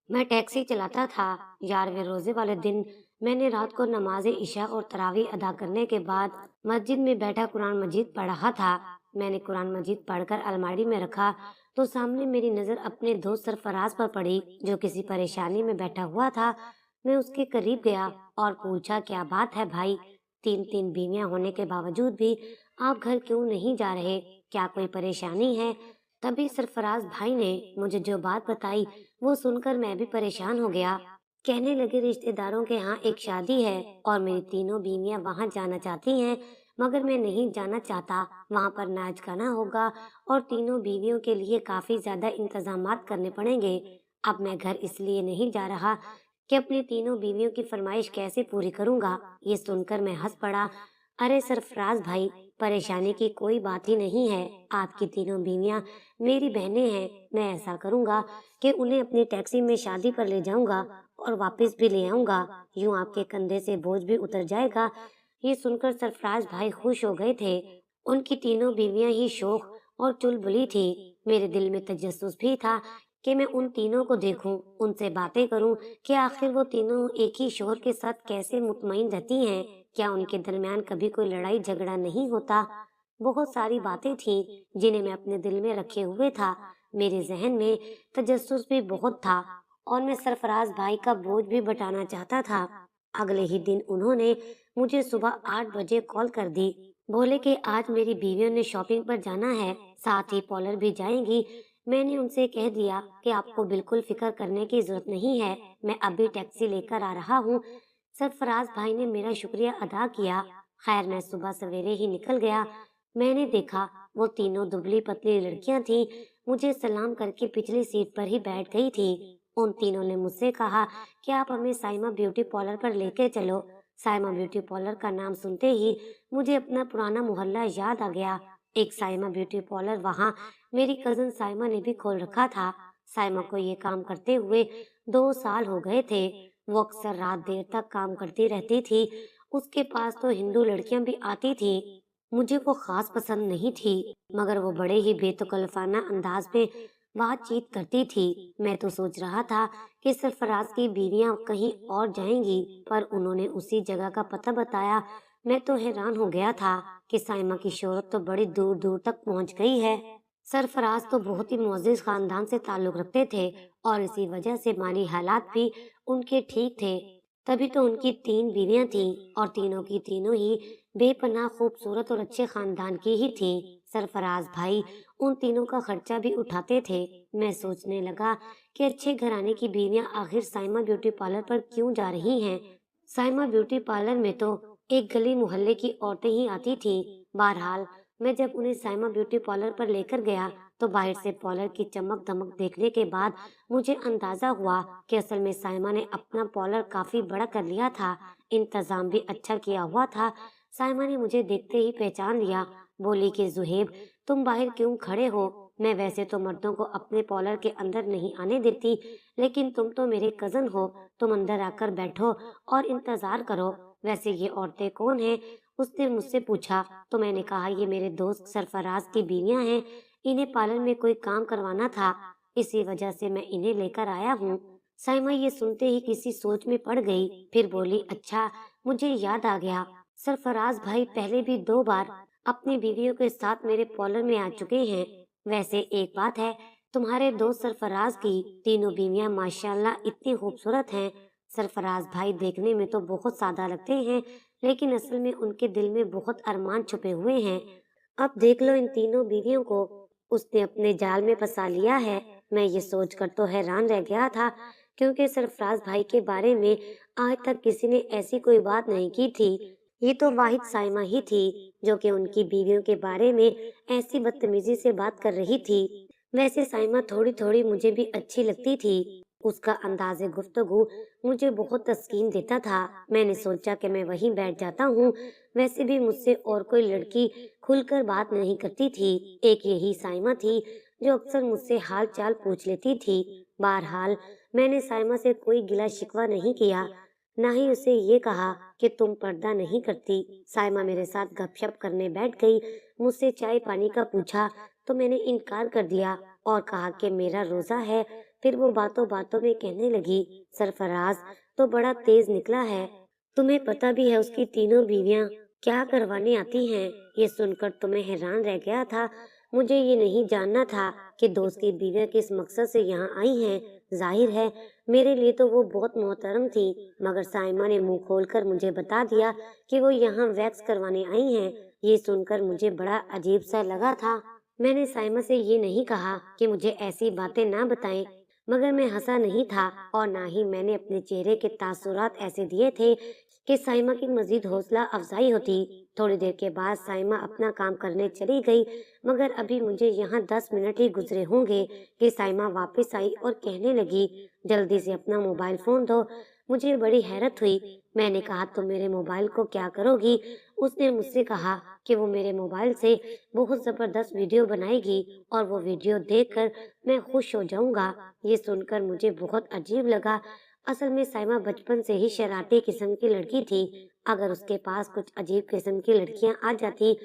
मैं टैक्सी चलाता था। 11वें रोजे वाले दिन मैंने रात को नमाज इशा और तरावी अदा करने के बाद मस्जिद में बैठा कुरान मजीद पढ़ रहा था। मैंने कुरान मजीद पढ़कर अलमारी में रखा तो सामने मेरी नजर अपने दोस्त सरफराज पर पड़ी, जो किसी परेशानी में बैठा हुआ था। मैं उसके करीब गया और पूछा, क्या बात है भाई? तीन तीन बीवियां होने के बावजूद भी आप घर क्यों नहीं जा रहे? क्या कोई परेशानी है? तभी सरफराज भाई ने मुझे जो बात बताई वो सुनकर मैं भी परेशान हो गया। कहने लगे, रिश्तेदारों के यहाँ एक शादी है और मेरी तीनों बीवियां वहाँ जाना चाहती हैं, मगर मैं नहीं जाना चाहता। वहाँ पर नाच गाना होगा और तीनों बीवियों के लिए काफी ज्यादा इंतजामात करने पड़ेंगे। अब मैं घर इसलिए नहीं जा रहा कि अपनी तीनों बीवियों की फरमाइश कैसे पूरी करूंगा। ये सुनकर मैं हंस पड़ा। अरे सरफराज भाई, परेशानी की कोई बात ही नहीं है। आपकी तीनों बीवियां मेरी बहनें हैं। मैं ऐसा करूंगा कि उन्हें अपनी टैक्सी में शादी पर ले जाऊंगा और वापस भी ले आऊंगा। यूं आपके कंधे से बोझ भी उतर जाएगा। ये सुनकर सरफराज भाई खुश हो गए थे। उनकी तीनों बीवियां ही शौक और चुलबुली थी। मेरे दिल में तजस्सुस भी था कि मैं उन तीनों को देखूं, उनसे बातें करूं कि आखिर वो तीनों एक ही शौहर के साथ कैसे मुतमईन रहती हैं। क्या उनके दरमियान कभी कोई लड़ाई झगड़ा नहीं होता? बहुत सारी बातें थीं जिन्हें मैं अपने दिल में रखे हुए था। मेरे जहन में तजस्सुस भी बहुत था और मैं सरफराज भाई का बोझ भी बटाना चाहता था। अगले ही दिन उन्होंने मुझे सुबह 8 बजे कॉल कर दी। बोले कि आज मेरी बीवियों ने शॉपिंग पर जाना है, साथ ही पार्लर भी जाएंगी। मैंने उनसे कह दिया कि आपको बिल्कुल फिक्र करने की जरूरत नहीं है, मैं अभी टैक्सी लेकर आ रहा हूँ। सरफराज भाई ने मेरा शुक्रिया अदा किया। खैर, मैं सुबह सवेरे ही निकल गया। मैंने देखा वो तीनों दुबली पतली लड़कियां थीं। मुझे सलाम करके पिछली सीट पर ही बैठ गई थी। उन तीनों ने मुझसे कहा कि आप हमें साइमा ब्यूटी पार्लर पर लेके चलो। साइमा ब्यूटी पार्लर का नाम सुनते ही मुझे अपना पुराना मोहल्ला याद आ गया। एक साइमा ब्यूटी पार्लर वहाँ मेरी कजन साइमा ने भी खोल रखा था। साइमा को ये काम करते हुए 2 साल हो गए थे। वो अक्सर रात देर तक काम करती रहती थी। उसके पास तो हिंदू लड़कियां भी आती थी। मुझे वो खास पसंद नहीं थी, मगर वो बड़े ही बेतकल्लफाना अंदाज में बातचीत करती थी। मैं तो सोच रहा था कि सरफराज की बीवियां कहीं और जाएंगी, पर उन्होंने उसी जगह का पता बताया। मैं तो हैरान हो गया था कि साइमा की शोहरत तो बड़ी दूर दूर तक पहुंच गई है। सरफराज तो बहुत ही मुअज्जिज खानदान से ताल्लुक रखते थे और इसी वजह से माली हालात भी उनके ठीक थे। तभी तो उनकी 3 बीवियां थीं और तीनों की तीनों ही बेपनाह खूबसूरत और अच्छे खानदान की ही थीं। सरफराज भाई उन तीनों का खर्चा भी उठाते थे। मैं सोचने लगा कि अच्छे घराने की बीवियां आखिर साइमा ब्यूटी पार्लर पर क्यों जा रही हैं। साइमा ब्यूटी पार्लर में तो एक गली मोहल्ले की औरतें ही आती थीं। बहरहाल, मैं जब उन्हें साइमा ब्यूटी पार्लर पर लेकर गया तो बाहर से पार्लर की चमक दमक देखने के बाद मुझे अंदाजा हुआ कि असल में साइमा ने अपना पार्लर काफी बड़ा कर लिया था। इंतजाम भी अच्छा किया हुआ था। साइमा ने मुझे देखते ही पहचान लिया। बोली कि जुहेब, तुम बाहर क्यों खड़े हो? मैं वैसे तो मर्दों को अपने पार्लर के अंदर नहीं आने देती, लेकिन तुम तो मेरे कजन हो। तुम अंदर आकर बैठो और इंतजार करो। वैसे ये औरतें कौन हैं? उसने मुझसे पूछा तो मैंने कहा, ये मेरे दोस्त सरफराज की बीवियां हैं। इन्हें पार्लर में कोई काम करवाना था, इसी वजह से मैं इन्हें लेकर आया हूँ। साइमा ये सुनते ही किसी सोच में पड़ गई। फिर बोली, अच्छा, मुझे याद आ गया। सरफराज भाई पहले भी 2 बार अपनी बीवियों के साथ मेरे पार्लर में आ चुके हैं। वैसे एक बात है, तुम्हारे दोस्त सरफराज की तीनों बीवियां माशाल्लाह इतनी खूबसूरत हैं। सरफराज भाई देखने में तो बहुत सादा लगते हैं, लेकिन असल में उनके दिल में बहुत अरमान छुपे हुए हैं। अब देख लो इन तीनों बीवियों को, उसने अपने जाल में फंसा लिया है। मैं ये सोचकर तो हैरान रह गया था, क्योंकि सरफराज भाई के बारे में आज तक किसी ने ऐसी कोई बात नहीं की थी। ये तो वाहिद साइमा ही थी जो कि उनकी बीवियों के बारे में ऐसी बदतमीजी से बात कर रही थी। वैसे साइमा थोड़ी थोड़ी मुझे भी अच्छी लगती थी। उसका अंदाज़े गुफ्तगू मुझे बहुत तस्कीन देता था। मैंने सोचा कि मैं वहीं बैठ जाता हूँ। वैसे भी मुझसे और कोई लड़की खुलकर बात नहीं करती थी। एक यही साइमा थी जो अक्सर मुझसे हाल चाल पूछ लेती थी। बहरहाल, मैंने साइमा से कोई गिला शिकवा नहीं किया, ना ही उसे ये कहा कि तुम पर्दा नहीं करती। साइमा मेरे साथ गपशप करने बैठ गई। मुझसे चाय पानी का पूछा तो मैंने इनकार कर दिया और कहा कि मेरा रोजा है। फिर वो बातों बातों में कहने लगी, सरफराज तो बड़ा तेज निकला है, तुम्हें पता भी है उसकी तीनों बीवियां क्या करवाने आती हैं। ये सुनकर तो मैं हैरान रह गया था। मुझे ये नहीं जानना था कि दोस्त की बीवियां किस मकसद से यहाँ आई हैं। जाहिर है मेरे लिए तो वो बहुत मोहतरम थी, मगर साइमा ने मुंह खोलकर मुझे बता दिया कि वो यहाँ वैक्स करवाने आई हैं। ये सुनकर मुझे बड़ा अजीब सा लगा था। मैंने साइमा से ये नहीं कहा कि मुझे ऐसी बातें ना बताएं, मगर मैं हंसा नहीं था और ना ही मैंने अपने चेहरे के तासुरात ऐसे दिए थे कि साइमा की मजीद हौसला अफजाई होती। थोड़ी देर के बाद साइमा अपना काम करने चली गई, मगर अभी मुझे यहाँ 10 मिनट ही गुजरे होंगे कि साइमा वापस आई और कहने लगी, जल्दी से अपना मोबाइल फोन दो। मुझे बड़ी हैरत हुई। मैंने कहा, तुम मेरे मोबाइल को क्या करोगी? उसने मुझसे कहा कि वो मेरे मोबाइल से बहुत जबरदस्त वीडियो बनाएगी और वो वीडियो देखकर मैं खुश हो जाऊंगा। ये सुनकर मुझे बहुत अजीब लगा। असल में साइमा बचपन से ही शरारती किस्म की लड़की थी। अगर उसके पास कुछ अजीब किस्म की लड़कियां आ जाती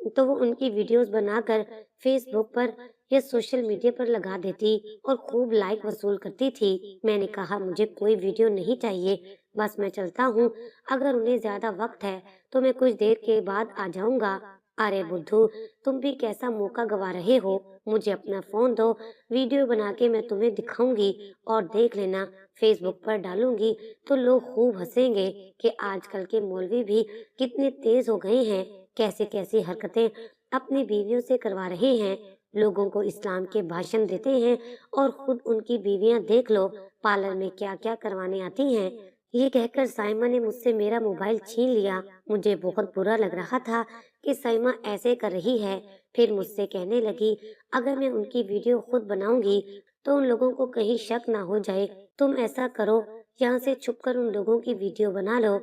तो वो उनकी वीडियोस बनाकर फेसबुक पर या सोशल मीडिया पर लगा देती और खूब लाइक वसूल करती थी। मैंने कहा, मुझे कोई वीडियो नहीं चाहिए, बस मैं चलता हूँ। अगर उन्हें ज्यादा वक्त है तो मैं कुछ देर के बाद आ जाऊंगा। अरे बुद्धू, तुम भी कैसा मौका गवा रहे हो? मुझे अपना फोन दो, वीडियो बना के मैं तुम्हें दिखाऊंगी और देख लेना, फेसबुक पर डालूंगी तो लोग खूब हंसेंगे कि आजकल के मौलवी भी कितने तेज हो गए हैं, कैसे कैसी हरकतें अपनी बीवियों से करवा रहे हैं। लोगों को इस्लाम के भाषण देते हैं और खुद उनकी बीवियां देख लो पार्लर में क्या क्या करवाने आती हैं। ये कहकर साइमा ने मुझसे मेरा मोबाइल छीन लिया। मुझे बहुत बुरा लग रहा था कि साइमा ऐसे कर रही है। फिर मुझसे कहने लगी, अगर मैं उनकी वीडियो खुद बनाऊंगी तो उन लोगों को कहीं शक ना हो जाए। तुम ऐसा करो, यहाँ से छुपकर उन लोगों की वीडियो बना लो,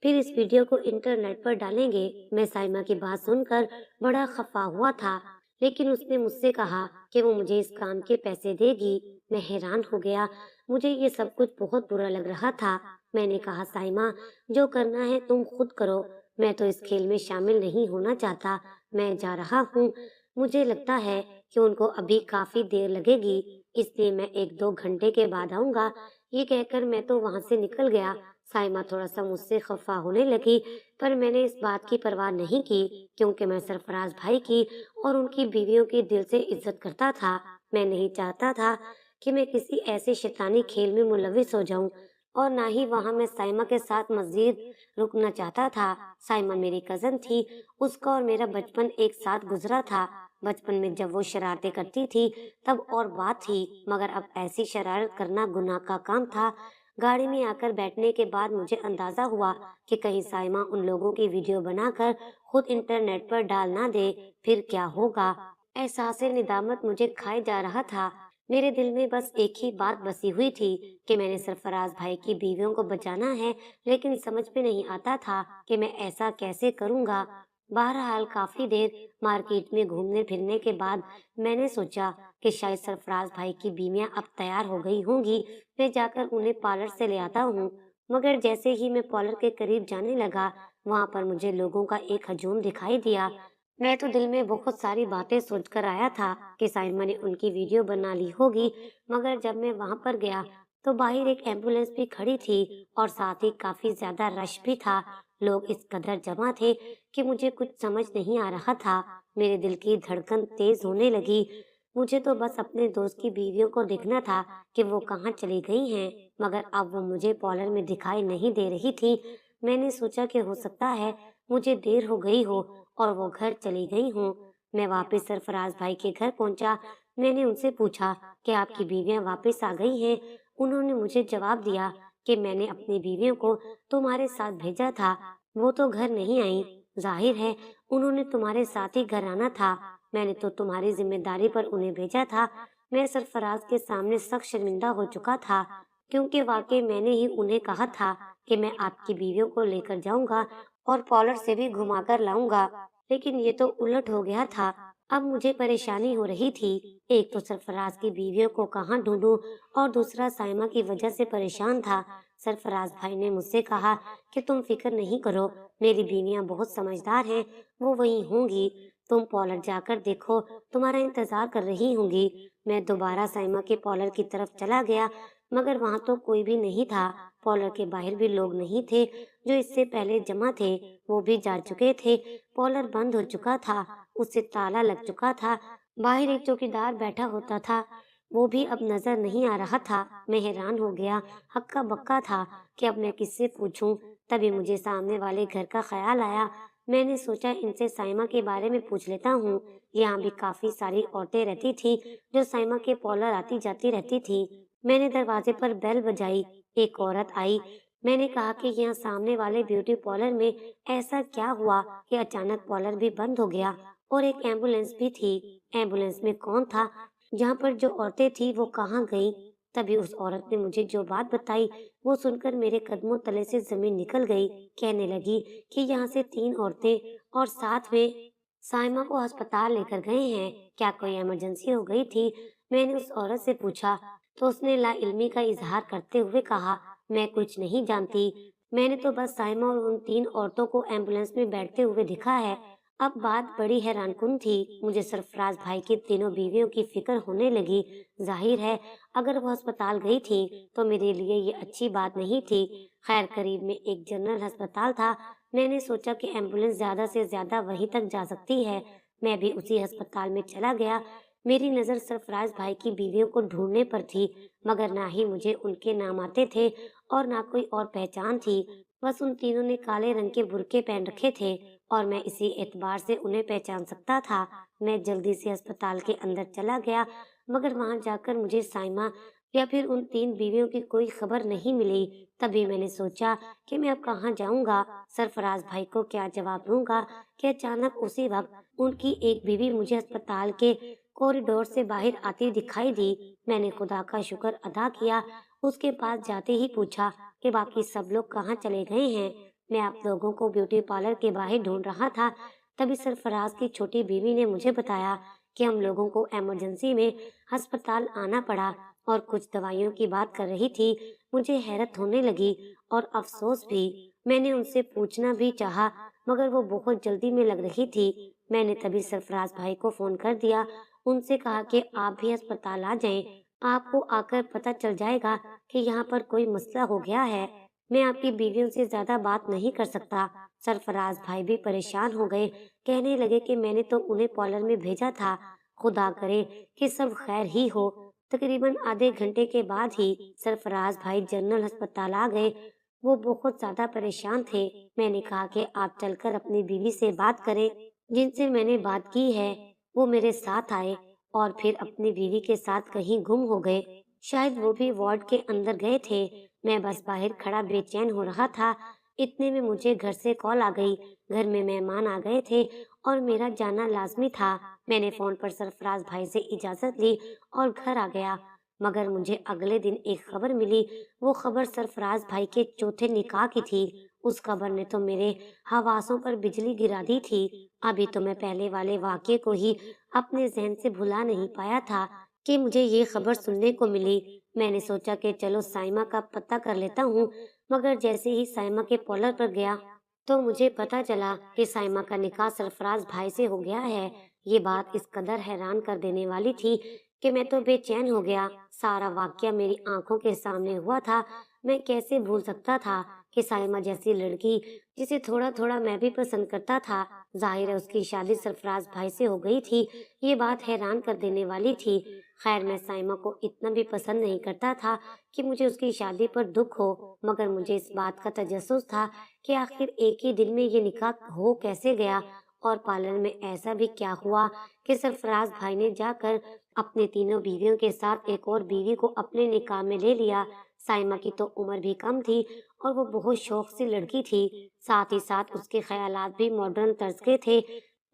फिर इस वीडियो को इंटरनेट पर डालेंगे। मैं साइमा की बात सुनकर बड़ा खफा हुआ था, लेकिन उसने मुझसे कहा कि वो मुझे इस काम के पैसे देगी। मैं हैरान हो गया। मुझे ये सब कुछ बहुत बुरा लग रहा था। मैंने कहा, साइमा, जो करना है तुम खुद करो, मैं तो इस खेल में शामिल नहीं होना चाहता। मैं जा रहा हूँ। मुझे लगता है कि उनको अभी काफी देर लगेगी, इसलिए मैं 1-2 घंटे के बाद आऊंगा। ये कहकर मैं तो वहां से निकल गया। साइमा थोड़ा सा मुझसे खफा होने लगी, पर मैंने इस बात की परवाह नहीं की, क्योंकि मैं सरफराज भाई की और उनकी बीवियों की दिल से इज्जत करता था। मैं नहीं चाहता था कि मैं किसी ऐसे शैतानी खेल में मुलविस हो जाऊं, और ना ही वहां मैं साइमा के साथ मजीद रुकना चाहता था। साइमा मेरी कजन थी, उसका और मेरा बचपन एक साथ गुजरा था। बचपन में जब वो शरारतें करती थी तब और बात थी, मगर अब ऐसी शरारत करना गुनाह का काम था। गाड़ी में आकर बैठने के बाद मुझे अंदाजा हुआ कि कहीं साइमा उन लोगों की वीडियो बनाकर खुद इंटरनेट पर डाल ना दे, फिर क्या होगा। एहसास-ए निदामत मुझे खाए जा रहा था। मेरे दिल में बस एक ही बात बसी हुई थी कि मैंने सरफराज भाई की बीवियों को बचाना है, लेकिन समझ में नहीं आता था कि मैं ऐसा कैसे करूंगा। बहरहाल काफी देर मार्केट में घूमने फिरने के बाद मैंने सोचा कि शायद सरफराज भाई की बीवियां अब तैयार हो गई होंगी, मैं जाकर उन्हें पार्लर से ले आता हूँ। मगर जैसे ही मैं पार्लर के करीब जाने लगा, वहाँ पर मुझे लोगों का एक हजूम दिखाई दिया। मैं तो दिल में बहुत सारी बातें सोचकर आया था कि साइमा ने उनकी वीडियो बना ली होगी, मगर जब मैं वहाँ पर गया तो बाहर एक एम्बुलेंस भी खड़ी थी और साथ ही काफी ज्यादा रश भी था। लोग इस कदर जमा थे कि मुझे कुछ समझ नहीं आ रहा था। मेरे दिल की धड़कन तेज होने लगी। मुझे तो बस अपने दोस्त की बीवियों को देखना था कि वो कहाँ चली गई हैं, मगर अब वो मुझे पार्लर में दिखाई नहीं दे रही थी। मैंने सोचा कि हो सकता है मुझे देर हो गई हो और वो घर चली गई हूँ। मैं वापस सरफराज भाई के घर पहुंचा। मैंने उनसे पूछा कि आपकी बीवियां वापस आ गई हैं। उन्होंने मुझे जवाब दिया कि मैंने अपनी बीवियों को तुम्हारे साथ भेजा था, वो तो घर नहीं आई। जाहिर है उन्होंने तुम्हारे साथ ही घर आना था। मैंने तो तुम्हारी जिम्मेदारी पर उन्हें भेजा था। मैं सरफराज के सामने सख्त शर्मिंदा हो चुका था, क्योंकि वाकई मैंने ही उन्हें कहा था कि मैं आपकी बीवियों को लेकर जाऊंगा और पार्लर से भी घुमा कर लाऊंगा, लेकिन ये तो उलट हो गया था। अब मुझे परेशानी हो रही थी। एक तो सरफराज की बीवियों को कहाँ ढूंढूं और दूसरा साइमा की वजह से परेशान था। सरफराज भाई ने मुझसे कहा कि तुम फिक्र नहीं करो, मेरी बीवियां बहुत समझदार हैं, वो वहीं होंगी। तुम पॉलर जाकर देखो, तुम्हारा इंतजार कर रही होंगी। मैं दोबारा साइमा के पॉलर की तरफ चला गया, मगर वहां तो कोई भी नहीं था। पॉलर के बाहर भी लोग नहीं थे। जो इससे पहले जमा थे वो भी जा चुके थे। पॉलर बंद हो चुका था, उससे ताला लग चुका था। बाहर एक चौकीदार बैठा होता था, वो भी अब नजर नहीं आ रहा था। मैं हैरान हो गया, हक्का बक्का था कि अब मैं किससे पूछूं। तभी मुझे सामने वाले घर का ख्याल आया। मैंने सोचा इनसे साइमा के बारे में पूछ लेता हूँ। यहाँ भी काफी सारी औरतें रहती थी जो साइमा के पॉलर आती जाती रहती थी। मैंने दरवाजे पर बेल बजाई। एक औरत आई। मैंने कहा कि यहाँ सामने वाले ब्यूटी पार्लर में ऐसा क्या हुआ कि अचानक पार्लर भी बंद हो गया और एक एम्बुलेंस भी थी। एम्बुलेंस में कौन था? जहाँ पर जो औरतें थी वो कहाँ गई? तभी उस औरत ने मुझे जो बात बताई वो सुनकर मेरे कदमों तले से जमीन निकल गई। कहने लगी कि यहाँ से 3 औरतें और साथ में साइमा को अस्पताल लेकर गए हैं। क्या कोई इमरजेंसी हो गई थी? मैंने उस औरत से पूछा तो उसने लाइल्मी का इजहार करते हुए कहा, मैं कुछ नहीं जानती। मैंने तो बस साइमा और उन 3 औरतों को एम्बुलेंस में बैठते हुए देखा है। अब बात बड़ी हैरानकुन थी। मुझे सरफराज भाई की तीनों बीवियों की फिक्र होने लगी। जाहिर है अगर वो अस्पताल गई थी तो मेरे लिए ये अच्छी बात नहीं थी। खैर करीब में एक जनरल अस्पताल था। मैंने सोचा कि एम्बुलेंस ज्यादा से ज्यादा वहीं तक जा सकती है। मैं भी उसी अस्पताल में चला गया। मेरी नजर सरफराज भाई की बीवियों को ढूंढने पर थी, मगर ना ही मुझे उनके नाम आते थे और ना कोई और पहचान थी। बस उन तीनों ने काले रंग के बुर्के पहन रखे थे और मैं इसी एतबार से उन्हें पहचान सकता था। मैं जल्दी से अस्पताल के अंदर चला गया, मगर वहां जाकर मुझे साइमा या फिर उन 3 बीवियों की कोई खबर नहीं मिली। तभी मैंने सोचा कि मैं अब कहाँ जाऊंगा, सरफराज भाई को क्या जवाब दूंगा कि अचानक उसी वक्त उनकी एक बीवी मुझे अस्पताल के कॉरिडोर से बाहर आती दिखाई दी। मैंने खुदा का शुक्र अदा किया। उसके पास जाते ही पूछा कि बाकी सब लोग कहाँ चले गए हैं। मैं आप लोगों को ब्यूटी पार्लर के बाहर ढूंढ रहा था। तभी सरफराज की छोटी बीवी ने मुझे बताया कि हम लोगों को इमरजेंसी में अस्पताल आना पड़ा और कुछ दवाइयों की बात कर रही थी। मुझे हैरत होने लगी और अफसोस भी। मैंने उनसे पूछना भी चाहा, मगर वो बहुत जल्दी में लग रही थी। मैंने तभी सरफराज भाई को फोन कर दिया। उनसे कहा कि आप भी अस्पताल आ जाएं। आपको आकर पता चल जाएगा कि यहाँ पर कोई मसला हो गया है। मैं आपकी बीवियों से ज्यादा बात नहीं कर सकता। सरफराज भाई भी परेशान हो गए। कहने लगे कि मैंने तो उन्हें पार्लर में भेजा था। खुदा करे कि सब खैर ही हो। तकरीबन आधे घंटे के बाद ही सरफराज भाई जनरल अस्पताल आ गए। वो बहुत ज्यादा परेशान थे। मैंने कहा कि आप चलकर अपनी बीवी से बात करें। जिनसे मैंने बात की है वो मेरे साथ आए और फिर अपनी बीवी के साथ कहीं गुम हो गए। शायद वो भी वार्ड के अंदर गए थे। मैं बस बाहर खड़ा बेचैन हो रहा था। इतने में मुझे घर से कॉल आ गई। घर में मेहमान आ गए थे और मेरा जाना लाजमी था। मैंने फोन पर सरफराज भाई से इजाजत ली और घर आ गया। मगर मुझे अगले दिन एक खबर मिली। वो खबर सरफराज भाई के चौथे निकाह की थी। उस खबर ने तो मेरे हवासों पर बिजली गिरा दी थी। अभी तो मैं पहले वाले वाक़ये को ही अपने ज़हन से भुला नहीं पाया था कि मुझे ये खबर सुनने को मिली। मैंने सोचा कि चलो साइमा का पता कर लेता हूँ, मगर जैसे ही साइमा के कॉलर पर गया तो मुझे पता चला कि साइमा का निकाह सरफराज भाई से हो गया है। ये बात इस कदर हैरान कर देने वाली थी कि मैं तो बेचैन हो गया। सारा वाक़या मेरी आंखों के सामने हुआ था। मैं कैसे भूल सकता था कि साइमा जैसी लड़की जिसे थोड़ा थोड़ा मैं भी पसंद करता था, जाहिर है उसकी शादी सरफराज भाई से हो गई थी। ये बात हैरान कर देने वाली थी। खैर मैं साइमा को इतना भी पसंद नहीं करता था कि मुझे उसकी शादी पर दुख हो, मगर मुझे इस बात का तजस्सुस था कि आखिर एक ही दिन में ये निकाह हो कैसे गया और पार्लर में ऐसा भी क्या हुआ कि सरफराज भाई ने जाकर अपने तीनों बीवियों के साथ एक और बीवी को अपने निकाह में ले लिया। साइमा की तो उम्र भी कम थी और वो बहुत शौक सी लड़की थी। साथ ही साथ उसके ख्यालात भी मॉडर्न तर्ज के थे।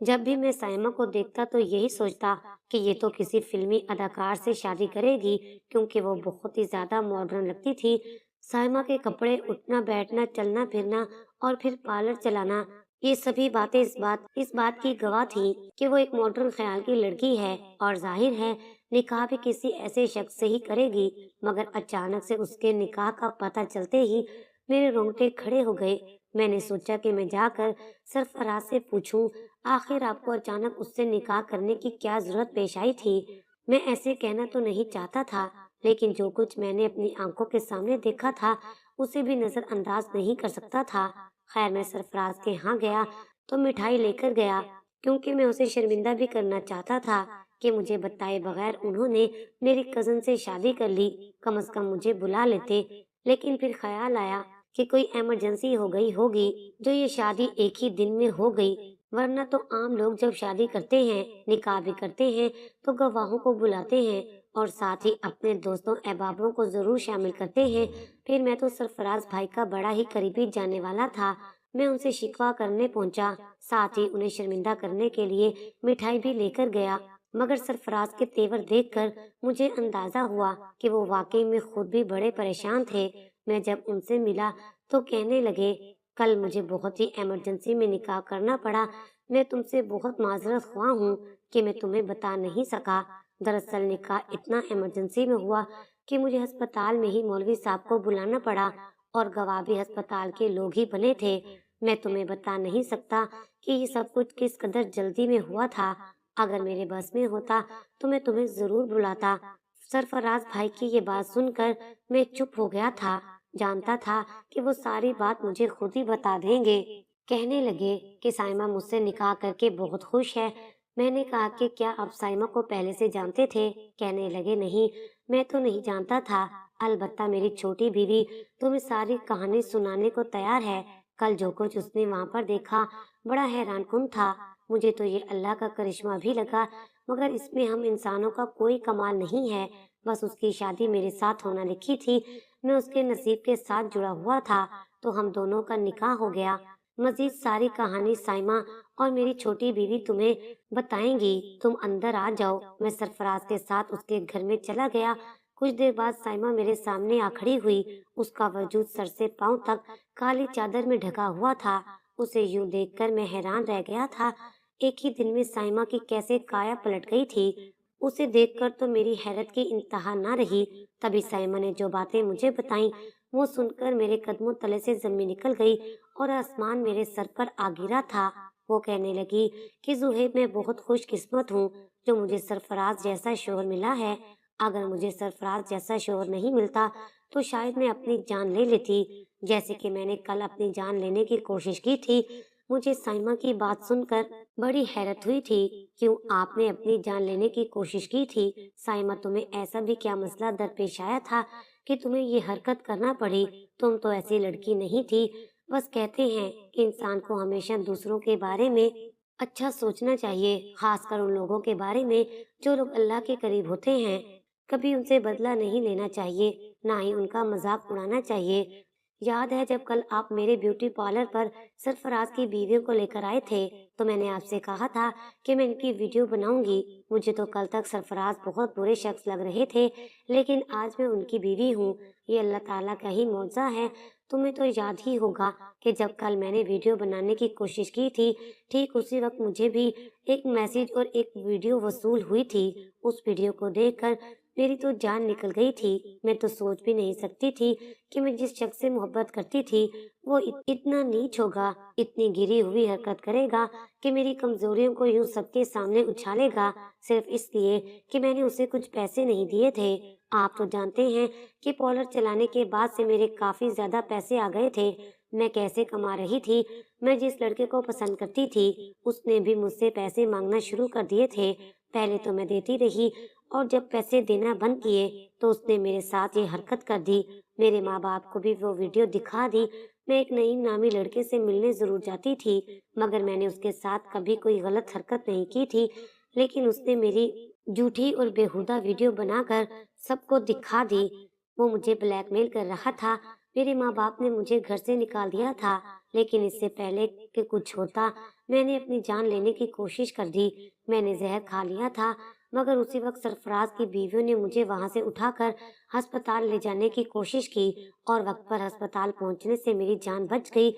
जब भी मैं साइमा को देखता तो यही सोचता कि ये तो किसी फिल्मी अदाकार से शादी करेगी, क्योंकि वो बहुत ही ज्यादा मॉडर्न लगती थी। साइमा के कपड़े, उठना बैठना, चलना फिरना और फिर पार्लर चलाना, ये सभी बातें इस बात की गवाह थी कि वो एक मॉडर्न ख्याल की लड़की है। और जाहिर है निकाह भी किसी ऐसे शख्स से ही करेगी। मगर अचानक से उसके निकाह का पता चलते ही मेरे रोंगटे खड़े हो गए। मैंने सोचा कि मैं जाकर सरफराज से पूछूं, आखिर आपको अचानक उससे निकाह करने की क्या जरूरत पेश आई थी। मैं ऐसे कहना तो नहीं चाहता था, लेकिन जो कुछ मैंने अपनी आंखों के सामने देखा था उसे भी नजरअंदाज नहीं कर सकता था। खैर, मैं सरफराज के यहाँ गया तो मिठाई लेकर गया, क्योंकि मैं उसे शर्मिंदा भी करना चाहता था कि मुझे बताए बगैर उन्होंने मेरी कजन से शादी कर ली। कम से कम मुझे बुला लेते। लेकिन फिर ख्याल आया कि कोई इमरजेंसी हो गई होगी जो ये शादी एक ही दिन में हो गई, वरना तो आम लोग जब शादी करते हैं, निकाह भी करते हैं, तो गवाहों को बुलाते हैं और साथ ही अपने दोस्तों अहबाबों को जरूर शामिल करते हैं। फिर मैं तो सरफराज भाई का बड़ा ही करीबी जानने वाला था। मैं उनसे शिकवा करने पहुंचा, साथ ही उन्हें शर्मिंदा करने के लिए मिठाई भी लेकर गया। मगर सरफराज के तेवर देखकर मुझे अंदाजा हुआ कि वो वाकई में खुद भी बड़े परेशान थे। मैं जब उनसे मिला तो कहने लगे, कल मुझे बहुत ही इमरजेंसी में निकाह करना पड़ा। मैं तुमसे बहुत माजरत ख्वाह हूँ कि मैं तुम्हें बता नहीं सका। दरअसल निकाह इतना इमरजेंसी में हुआ कि मुझे अस्पताल में ही मौलवी साहब को बुलाना पड़ा और गवाह भी अस्पताल के लोग ही बने थे। मैं तुम्हें बता नहीं सकता कि ये सब कुछ किस कदर जल्दी में हुआ था। अगर मेरे बस में होता तो मैं तुम्हें जरूर बुलाता। सरफराज भाई की ये बात सुनकर मैं चुप हो गया था। जानता था कि वो सारी बात मुझे खुद ही बता देंगे। कहने लगे कि साइमा मुझसे निकाह करके बहुत खुश है। मैंने कहा कि क्या आप साइमा को पहले से जानते थे। कहने लगे, नहीं, मैं तो नहीं जानता था। अलबत्ता मेरी छोटी बीवी तुम्हें सारी कहानी सुनाने को तैयार है। कल जो कुछ उसने वहां पर देखा बड़ा हैरान कुन था। मुझे तो ये अल्लाह का करिश्मा भी लगा, मगर इसमें हम इंसानों का कोई कमाल नहीं है। बस उसकी शादी मेरे साथ होना लिखी थी। मैं उसके नसीब के साथ जुड़ा हुआ था, तो हम दोनों का निकाह हो गया। मजीद सारी कहानी साइमा और मेरी छोटी बीवी तुम्हें बताएंगी। तुम अंदर आ जाओ। मैं सरफराज के साथ उसके घर में चला गया। कुछ देर बाद साइमा मेरे सामने आ खड़ी हुई। उसका वजूद सर से पांव तक काली चादर में ढका हुआ था। उसे यूं देखकर मैं हैरान रह गया था। एक ही दिन में साइमा की कैसे काया पलट गई थी। उसे देखकर तो मेरी हैरत की इंतहा ना रही। तभी साइमा ने जो बातें मुझे बताईं, वो सुनकर मेरे कदमों तले से जमीन निकल गई और आसमान मेरे सर पर आ गिरा था। वो कहने लगी कि जुहेब, मैं बहुत खुशकिस्मत हूँ जो मुझे सरफराज जैसा शोहर मिला है। अगर मुझे सरफराज जैसा शोहर नहीं मिलता तो शायद मैं अपनी जान ले लेती, जैसे कि मैंने कल अपनी जान लेने की कोशिश की थी। मुझे साइमा की बात सुनकर बड़ी हैरत हुई थी। क्यों आपने अपनी जान लेने की कोशिश की थी? साइमा, तुम्हें ऐसा भी क्या मसला दरपेश आया था कि तुम्हें ये हरकत करना पड़ी? तुम तो ऐसी लड़की नहीं थी। बस कहते हैं कि इंसान को हमेशा दूसरों के बारे में अच्छा सोचना चाहिए, खासकर उन लोगों के बारे में जो लोग अल्लाह के करीब होते हैं। कभी उनसे बदला नहीं लेना चाहिए, ना ही उनका मजाक उड़ाना चाहिए। याद है जब कल आप मेरे ब्यूटी पार्लर पर सरफराज की बीवियों को लेकर आए थे, तो मैंने आपसे कहा था कि मैं इनकी वीडियो बनाऊंगी। मुझे तो कल तक सरफराज बहुत बुरे शख्स लग रहे थे, लेकिन आज मैं उनकी बीवी हूँ। ये अल्लाह ताला का ही मौजज़ा है। तुम्हें तो याद ही होगा कि जब कल मैंने वीडियो बनाने की कोशिश की थी, ठीक उसी वक्त मुझे भी एक मैसेज और एक वीडियो वसूल हुई थी। उस वीडियो को देखकर मेरी तो जान निकल गई थी। मैं तो सोच भी नहीं सकती थी कि मैं जिस शख्स से मोहब्बत करती थी वो इतना नीच होगा, इतनी गिरी हुई हरकत करेगा कि मेरी कमजोरियों को यूं सबके सामने उछालेगा, सिर्फ इसलिए कि मैंने उसे कुछ पैसे नहीं दिए थे। आप तो जानते हैं कि पार्लर चलाने के बाद से मेरे काफी ज्यादा पैसे आ गए थे। मैं कैसे कमा रही थी। मैं जिस लड़के को पसंद करती थी उसने भी मुझसे पैसे मांगना शुरू कर दिए थे। पहले तो मैं देती रही, और जब पैसे देना बंद किए तो उसने मेरे साथ ये हरकत कर दी। मेरे माँ बाप को भी वो वीडियो दिखा दी। मैं एक नईम नामी लड़के से मिलने जरूर जाती थी, मगर मैंने उसके साथ कभी कोई गलत हरकत नहीं की थी। लेकिन उसने मेरी झूठी और बेहुदा वीडियो बनाकर सबको दिखा दी। वो मुझे ब्लैकमेल कर रहा था। मेरे माँ बाप ने मुझे घर से निकाल दिया था, लेकिन इससे पहले कि कुछ होता मैंने अपनी जान लेने की कोशिश कर दी। मैंने जहर खा लिया था, मगर उसी वक्त सरफराज की बीवियों ने मुझे वहां से उठाकर अस्पताल ले जाने की कोशिश की और वक्त पर अस्पताल पहुंचने से मेरी जान बच गई।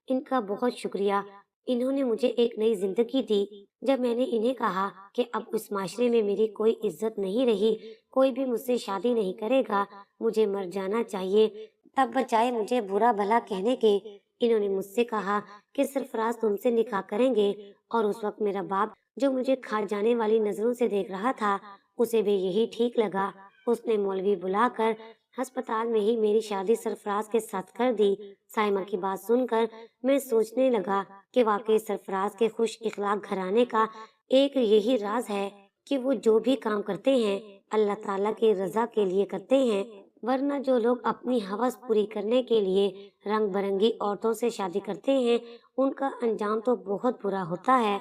इनका बहुत शुक्रिया। इन्होंने मुझे एक नई जिंदगी दी। जब मैंने इन्हें कहा कि अब इस माशरे में मेरी कोई इज्जत नहीं रही, कोई भी मुझसे शादी नहीं करेगा, मुझे मर जाना चाहिए, तब बचाए मुझे बुरा भला कहने के। इन्होंने मुझसे कहा कि सरफराज तुमसे निकाह करेंगे, और उस वक्त मेरा बाप जो मुझे खा जाने वाली नजरों से देख रहा था, उसे भी यही ठीक लगा। उसने मौलवी बुलाकर अस्पताल में ही मेरी शादी सरफराज के साथ कर दी। साइमा की बात सुनकर मैं सोचने लगा कि वाकई सरफराज के खुश इखलाक घराने का एक यही राज है कि वो जो भी काम करते हैं अल्लाह ताला की रजा के लिए करते हैं, वरना जो लोग अपनी हवस पूरी करने के लिए रंग बिरंगी औरतों से शादी करते हैं, उनका अंजाम तो बहुत बुरा होता है।